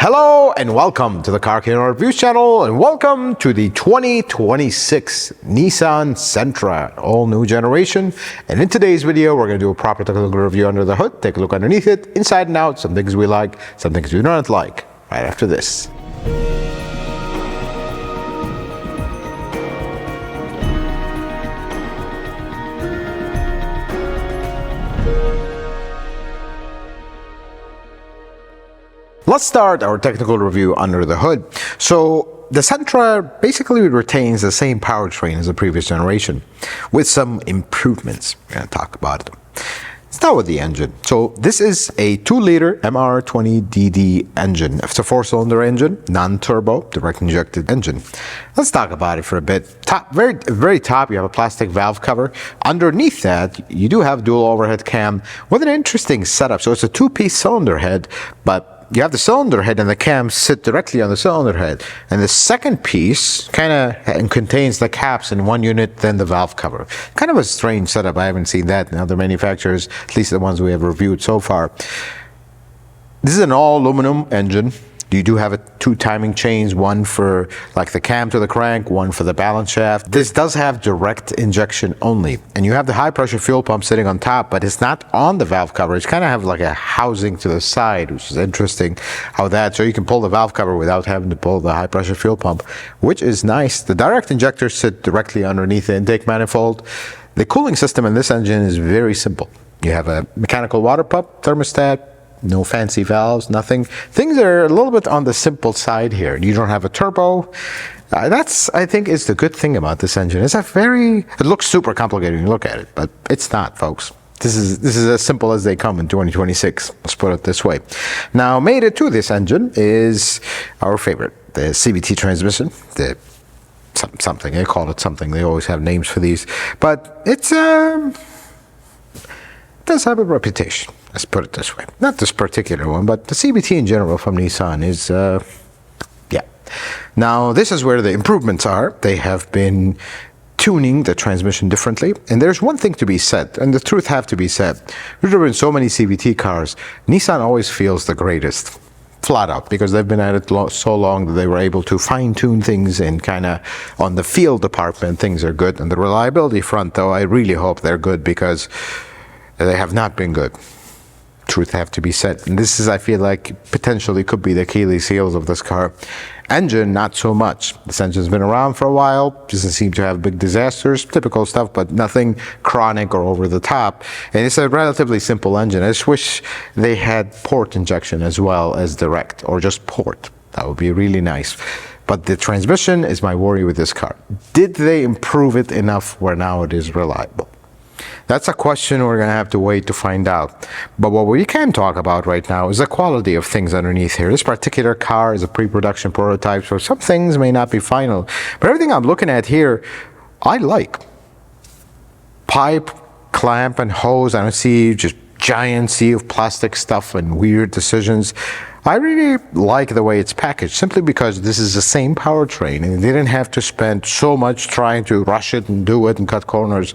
Hello and welcome to the Car Kingdom Reviews channel, and welcome to the 2026 Nissan Sentra, all new generation. And in today's video, we're going to do a proper technical review under the hood, take a look underneath it, inside and out, some things we like, some things we do not like, right after this. Let's start our technical review under the hood. So the Sentra basically retains the same powertrain as the previous generation with some improvements. We're going to talk about it. Let's start with the engine. So this is a 2-liter MR20DD engine. It's a 4-cylinder engine, non-turbo, direct injected engine. Let's talk about it for a bit. Very top, you have a plastic valve cover. Underneath that, you do have dual overhead cam with an interesting setup. So it's a 2-piece cylinder head, but you have the cylinder head and the cams sit directly on the cylinder head. And the second piece kind of contains the caps in one unit, then the valve cover. Kind of a strange setup. I haven't seen that in other manufacturers, at least the ones we have reviewed so far. This is an all aluminum engine. You do have 2 timing chains, one for like the cam to the crank, one for the balance shaft. This does have direct injection only. And you have the high pressure fuel pump sitting on top, but it's not on the valve cover. It's kind of have like a housing to the side, which is interesting how that, so you can pull the valve cover without having to pull the high pressure fuel pump, which is nice. The direct injectors sit directly underneath the intake manifold. The cooling system in this engine is very simple. You have a mechanical water pump, thermostat, no fancy valves, nothing. Things are a little bit on the simple side here. You don't have a turbo. That's, I think, is the good thing about this engine. It looks super complicated when you look at it, but it's not, folks. This is as simple as they come in 2026. Let's put it this way. Now, mated to this engine is our favorite, the CVT transmission, the something. They call it something. They always have names for these, but it's does have a reputation. Let's put it this way. Not this particular one, but the CVT in general from Nissan is, yeah. Now, this is where the improvements are. They have been tuning the transmission differently. And there's one thing to be said, and the truth have to be said. We've driven so many CVT cars. Nissan always feels the greatest, flat out, because they've been at it so long that they were able to fine-tune things, and kind of on the field department, things are good. On the reliability front, though, I really hope they're good, because they have not been good. Truth have to be said. And this is, I feel like, potentially could be the Achilles heels of this car. Engine, not so much. This engine's been around for a while, doesn't seem to have big disasters, typical stuff, but nothing chronic or over the top. And it's a relatively simple engine. I just wish they had port injection as well as direct, or just port. That would be really nice. But the transmission is my worry with this car. Did they improve it enough where now it is reliable? That's a question we're going to have to wait to find out. But what we can talk about right now is the quality of things underneath here. This particular car is a pre-production prototype, so some things may not be final. But everything I'm looking at here, I like. Pipe, clamp, and hose. I don't see just giant sea of plastic stuff and weird decisions. I really like the way it's packaged, simply because this is the same powertrain, and they didn't have to spend so much trying to rush it and do it and cut corners.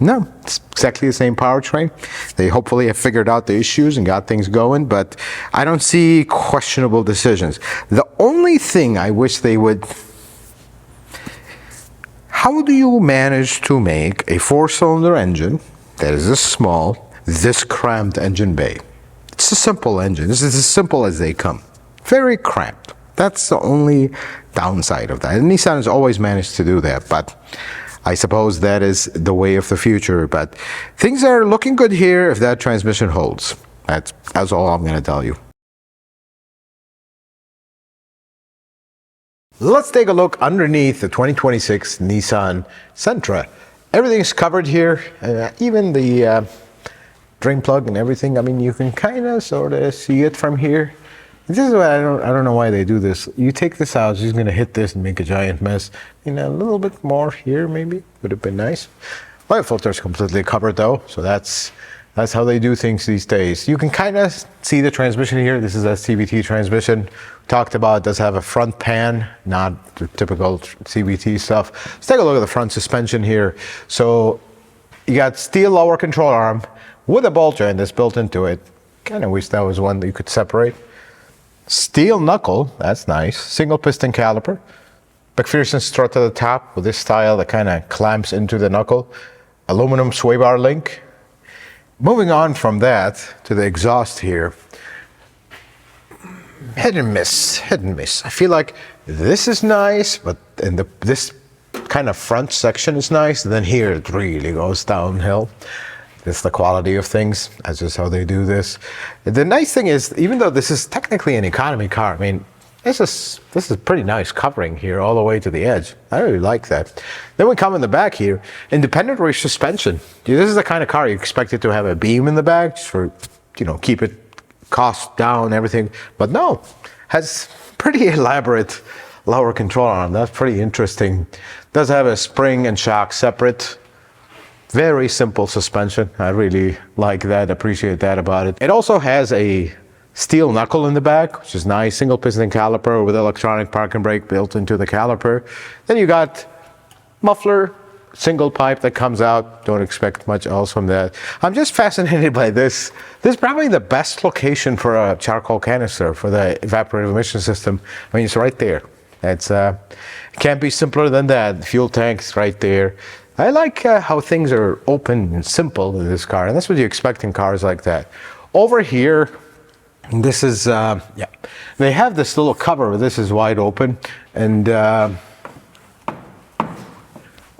No, it's exactly the same powertrain. They hopefully have figured out the issues and got things going, but I don't see questionable decisions. The only thing I wish they would... How do you manage to make a 4-cylinder engine that is this small, this cramped engine bay? It's a simple engine. This is as simple as they come. Very cramped. That's the only downside of that. And Nissan has always managed to do that, but I suppose that is the way of the future. But things are looking good here if that transmission holds. That's all I'm going to tell you. Let's take a look underneath the 2026 Nissan Sentra. Everything's covered here, even the drain plug and everything. I mean, you can kind of sort of see it from here. This is why I don't know why they do this. You take this out, she's going to hit this and make a giant mess. You know, a little bit more here maybe would have been nice. Oil filter is completely covered though, so that's how they do things these days. You can kind of see the transmission here. This is a CVT transmission. Talked about, it does have a front pan, not the typical CVT stuff. Let's take a look at the front suspension here. So you got steel lower control arm with a ball joint that's built into it. Kind of wish that was one that you could separate. Steel knuckle, that's nice. Single piston caliper. McPherson strut at the top with this style that kind of clamps into the knuckle. Aluminum sway bar link. Moving on from that to the exhaust here. Hit and miss, hit and miss. I feel like this is nice, but this kind of front section is nice. And then here it really goes downhill. It's the quality of things. That's just how they do this. The nice thing is, even though this is technically an economy car, I mean, this is pretty nice covering here all the way to the edge. I really like that. Then we come in the back here, independent rear suspension. This is the kind of car you expect it to have a beam in the back just for, you know, keep it cost down, everything. But no, has pretty elaborate lower control arm. That's pretty interesting. Does have a spring and shock separate. Very simple suspension. I really like that, appreciate that about it. It also has a steel knuckle in the back, which is nice. Single piston caliper with electronic parking brake built into the caliper. Then you got muffler, single pipe that comes out. Don't expect much else from that. I'm just fascinated by this. This is probably the best location for a charcoal canister for the evaporative emission system. I mean, it's right there. It's can't be simpler than that. Fuel tank's right there. I like how things are open and simple in this car, and that's what you expect in cars like that. Over here, this is, yeah, they have this little cover. This is wide open, and we're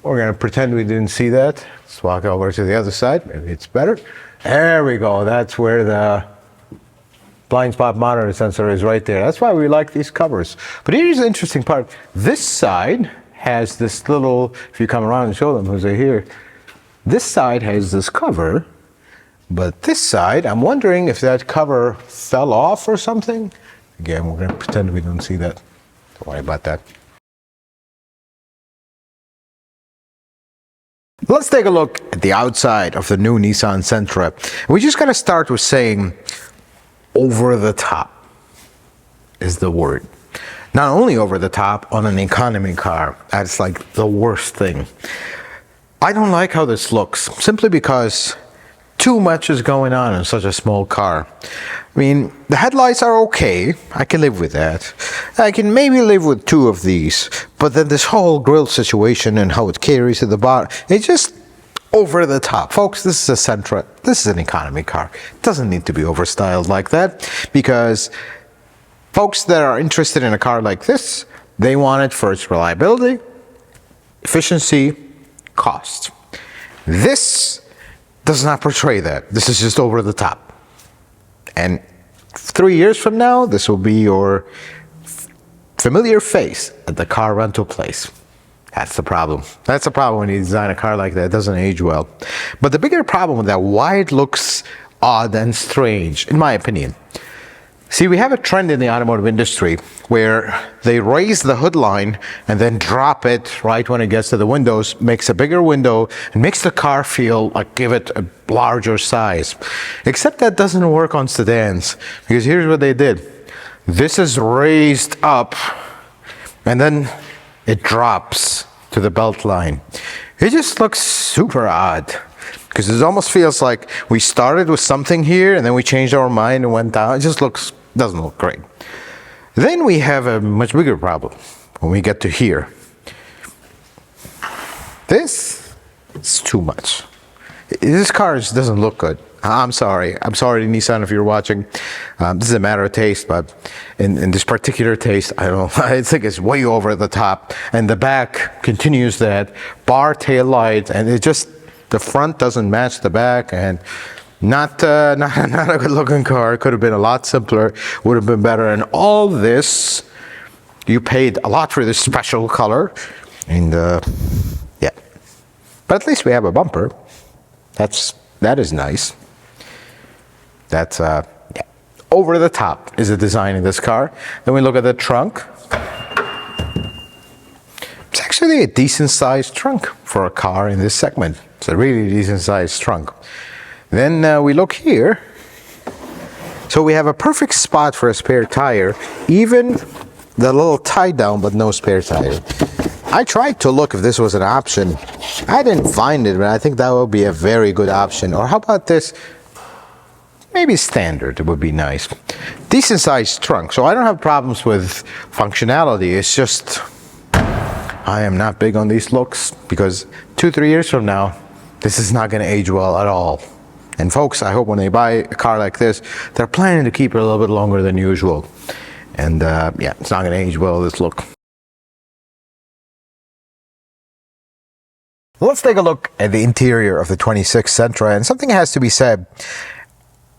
going to pretend we didn't see that. Let's walk over to the other side. Maybe it's better. There we go. That's where the blind spot monitor sensor is right there. That's why we like these covers. But here's the interesting part. This side has this little, if you come around and show them who's here, this side has this cover, but this side, I'm wondering if that cover fell off or something. Again, we're gonna pretend we don't see that. Don't worry about that. Let's take a look at the outside of the new Nissan Sentra. We just gotta start with saying, over the top is the word. Not only over the top on an economy car, that's like the worst thing. I don't like how this looks, simply because too much is going on in such a small car. I mean, the headlights are okay, I can live with that. I can maybe live with two of these, but then this whole grille situation and how it carries at the bottom, it's just over the top. Folks, this is a Sentra, this is an economy car. It doesn't need to be overstyled like that, because folks that are interested in a car like this, they want it for its reliability, efficiency, cost. This does not portray that. This is just over the top. And 3 years from now, this will be your familiar face at the car rental place. That's the problem. That's the problem when you design a car like that. It doesn't age well. But the bigger problem with that, why it looks odd and strange, in my opinion. See, we have a trend in the automotive industry where they raise the hood line and then drop it right when it gets to the windows, makes a bigger window, and makes the car feel like give it a larger size. Except that doesn't work on sedans, because here's what they did. This is raised up, and then it drops to the belt line. It just looks super odd. Because it almost feels like we started with something here and then we changed our mind and went down. It just doesn't look great. Then we have a much bigger problem when we get to here. This is too much. This car just doesn't look good. I'm sorry, Nissan, if you're watching. This is a matter of taste, but in this particular taste, I think it's way over the top. And the back continues that bar tail light, and it just, the front doesn't match the back, and not a good looking car. It could have been a lot simpler, would have been better. And all this, you paid a lot for this special color, and yeah. But at least we have a bumper. That is nice. That's yeah. Over the top is the design of this car. Then we look at the trunk. It's actually a decent sized trunk for a car in this segment. It's a really decent sized trunk. Then we look here. So we have a perfect spot for a spare tire, even the little tie down, but no spare tire. I tried to look if this was an option. I didn't find it, but I think that would be a very good option. Or how about this? Maybe standard would be nice. decent sized trunk. So I don't have problems with functionality. It's just I am not big on these looks because 2-3 years from now, this is not going to age well at all. And folks, I hope when they buy a car like this, they're planning to keep it a little bit longer than usual. And yeah, it's not going to age well, this look. Let's take a look at the interior of the 26 Sentra, and something has to be said.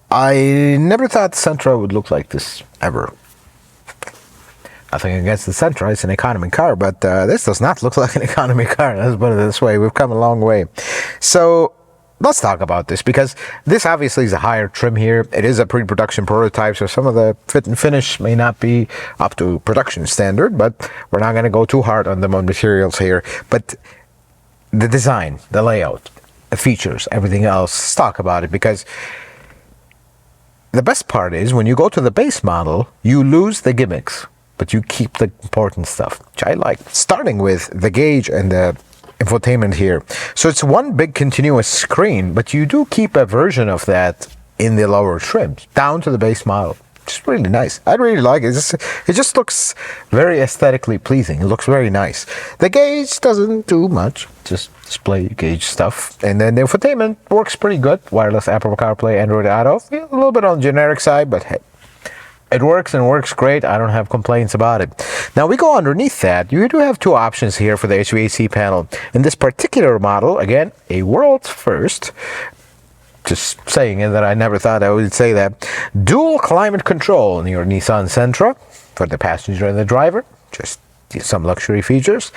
I never thought the Sentra would look like this, ever. Nothing against the Sentra, it's an economy car, but this does not look like an economy car. Let's put it this way, we've come a long way. So let's talk about this, because this obviously is a higher trim here. It is a pre-production prototype, so some of the fit and finish may not be up to production standard, but we're not going to go too hard on the materials here. But the design, the layout, the features, everything else, let's talk about it, because the best part is when you go to the base model, you lose the gimmicks, but you keep the important stuff, which I like. Starting with the gauge and the infotainment here. So it's one big continuous screen, but you do keep a version of that in the lower trims, down to the base model. It's really nice. I really like it. It just looks very aesthetically pleasing. It looks very nice. The gauge doesn't do much, just display gauge stuff. And then the infotainment works pretty good. Wireless Apple CarPlay, Android Auto. Yeah, a little bit on the generic side, but hey, it works and works great. I don't have complaints about it. Now we go underneath that. You do have two options here for the HVAC panel. In this particular model, again, a world's first. Just saying it, that I never thought I would say that. Dual climate control in your Nissan Sentra for the passenger and the driver. Just some luxury features.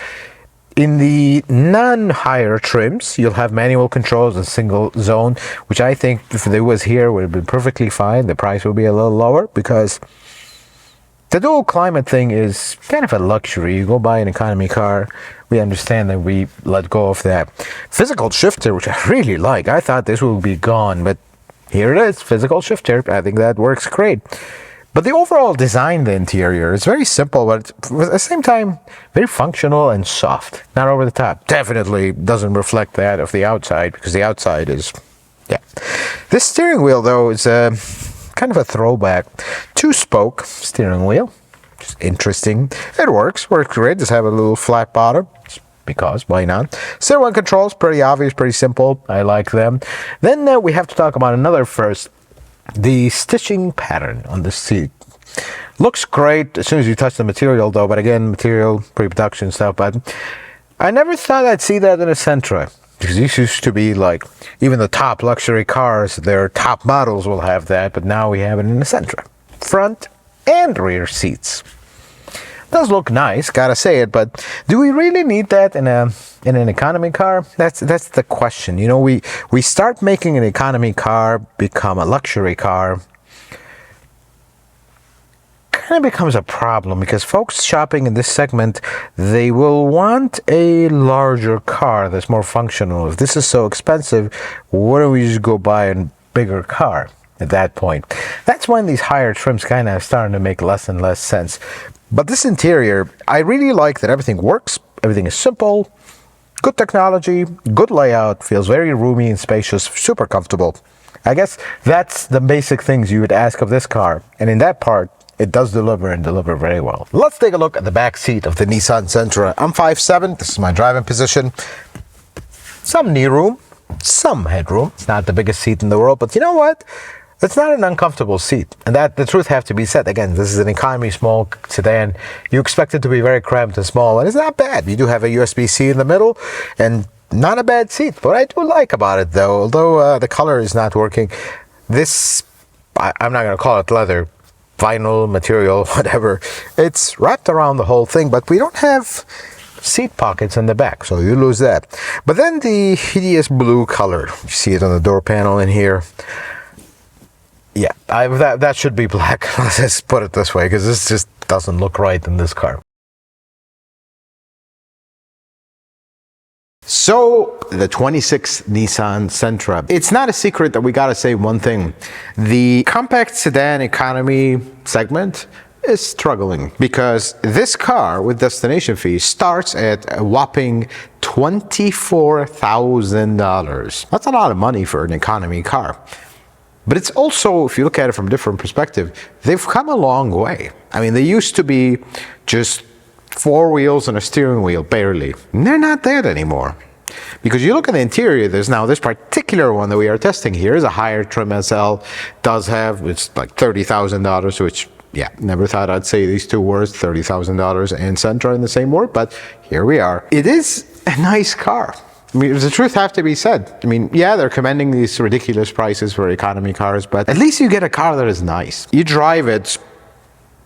In the non-higher trims, you'll have manual controls and single zone, which I think if they was here would have been perfectly fine. The price would be a little lower because the dual climate thing is kind of a luxury. You go buy an economy car, we understand that we let go of that. Physical shifter, which I really like. I thought this would be gone, but here it is, physical shifter. I think that works great. But the overall design, the interior, is very simple, but at the same time, very functional and soft. Not over the top. Definitely doesn't reflect that of the outside, because the outside is, yeah. This steering wheel, though, is kind of a throwback. 2-spoke steering wheel. Just interesting. It works great. Just have a little flat bottom, because why not? Steering wheel controls, pretty obvious, pretty simple. I like them. Then we have to talk about another first. The stitching pattern on the seat looks great as soon as you touch the material, though. But again, material, pre-production stuff. But I never thought I'd see that in a Sentra, because these used to be like, even the top luxury cars, their top models will have that. But now we have it in a Sentra. Front and rear seats. Does look nice, gotta say it, but do we really need that in an economy car? That's the question. You know, we start making an economy car become a luxury car. Kind of becomes a problem, because folks shopping in this segment, they will want a larger car that's more functional. If this is so expensive, why don't we just go buy a bigger car at that point? That's when these higher trims kind of starting to make less and less sense. But this interior, I really like that everything works, everything is simple, good technology, good layout, feels very roomy and spacious, super comfortable. I guess that's the basic things you would ask of this car, and in that part, it does deliver and deliver very well. Let's take a look at the back seat of the Nissan Sentra. I'm 5'7", this is my driving position. Some knee room, some headroom. It's not the biggest seat in the world, but you know what? It's not an uncomfortable seat, and that the truth have to be said. Again, this is an economy small sedan. You expect it to be very cramped and small, and it's not bad. You do have a USB-C in the middle, and not a bad seat. What I do like about it, though, although the color is not working, this, I'm not going to call it leather, vinyl material, whatever. It's wrapped around the whole thing, but we don't have seat pockets in the back, so you lose that. But then the hideous blue color, you see it on the door panel in here. Yeah, that should be black. Let's just put it this way, because this just doesn't look right in this car. So, the 26 Nissan Sentra. It's not a secret that we gotta say one thing. The compact sedan economy segment is struggling, because this car with destination fee starts at a whopping $24,000. That's a lot of money for an economy car. But it's also, if you look at it from a different perspective, they've come a long way. I mean, they used to be just 4 wheels and a steering wheel, barely. And they're not that anymore. Because you look at the interior, there's now this particular one that we are testing here is a higher trim SL, does have, it's like $30,000, which, yeah, never thought I'd say these two words, $30,000 and Sentra in the same word, but here we are. It is a nice car. I mean, the truth have to be said. I mean, yeah, they're commanding these ridiculous prices for economy cars, but at least you get a car that is nice. You drive it,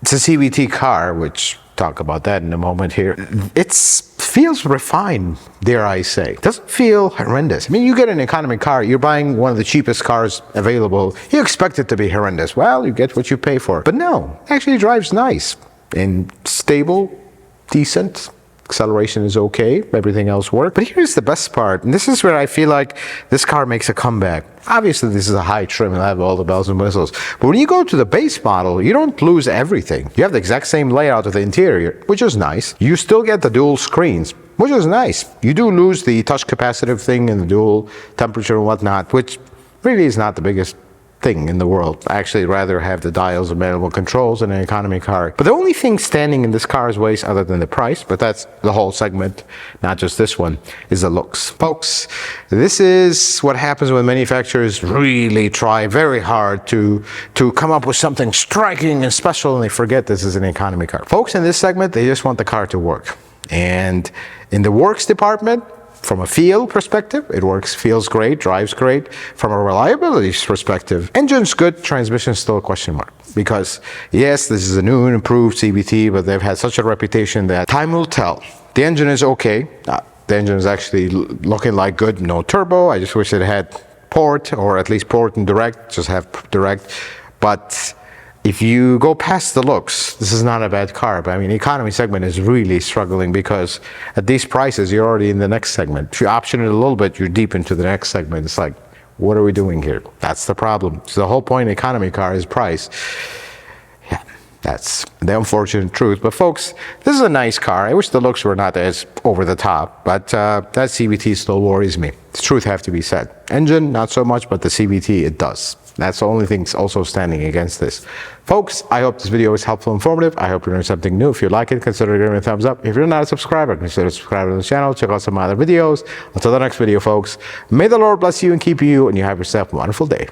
it's a CVT car, which talk about that in a moment here. It feels refined, dare I say. It doesn't feel horrendous. I mean, you get an economy car, you're buying one of the cheapest cars available, you expect it to be horrendous. Well, you get what you pay for. But no, it actually drives nice and stable, decent. Acceleration is okay, everything else works. But here's the best part, and this is where I feel like this car makes a comeback. Obviously, this is a high trim, it'll have all the bells and whistles. But when you go to the base model, you don't lose everything. You have the exact same layout of the interior, which is nice. You still get the dual screens, which is nice. You do lose the touch capacitive thing and the dual temperature and whatnot, which really is not the biggest thing in the world. I actually rather have the dials and manual controls in an economy car. But the only thing standing in this car's ways, other than the price, but that's the whole segment, not just this one, is the looks. Folks, this is what happens when manufacturers really try very hard to come up with something striking and special, and they forget this is an economy car. Folks in this segment, they just want the car to work. And in the works department, from a feel perspective, it works, feels great, drives great. From a reliability perspective, engine's good, transmission's still a question mark. Because yes, this is a new and improved CVT, but they've had such a reputation that time will tell. The engine is okay. The engine is actually looking like good, no turbo. I just wish it had port, or at least port and direct, just have direct. But if you go past the looks, this is not a bad car. But I mean, the economy segment is really struggling because at these prices, you're already in the next segment. If you option it a little bit, you're deep into the next segment. It's like, what are we doing here? That's the problem. So the whole point of economy car is price. Yeah, that's the unfortunate truth. But folks, this is a nice car. I wish the looks were not as over the top, but that CVT still worries me. The truth have to be said. Engine, not so much, but the CVT, it does. That's the only thing also standing against this. Folks, I hope this video was helpful and informative. I hope you learned something new. If you like it, consider giving it a thumbs up. If you're not a subscriber, consider subscribing to the channel. Check out some other videos. Until the next video, folks, may the Lord bless you and keep you, and you have yourself a wonderful day.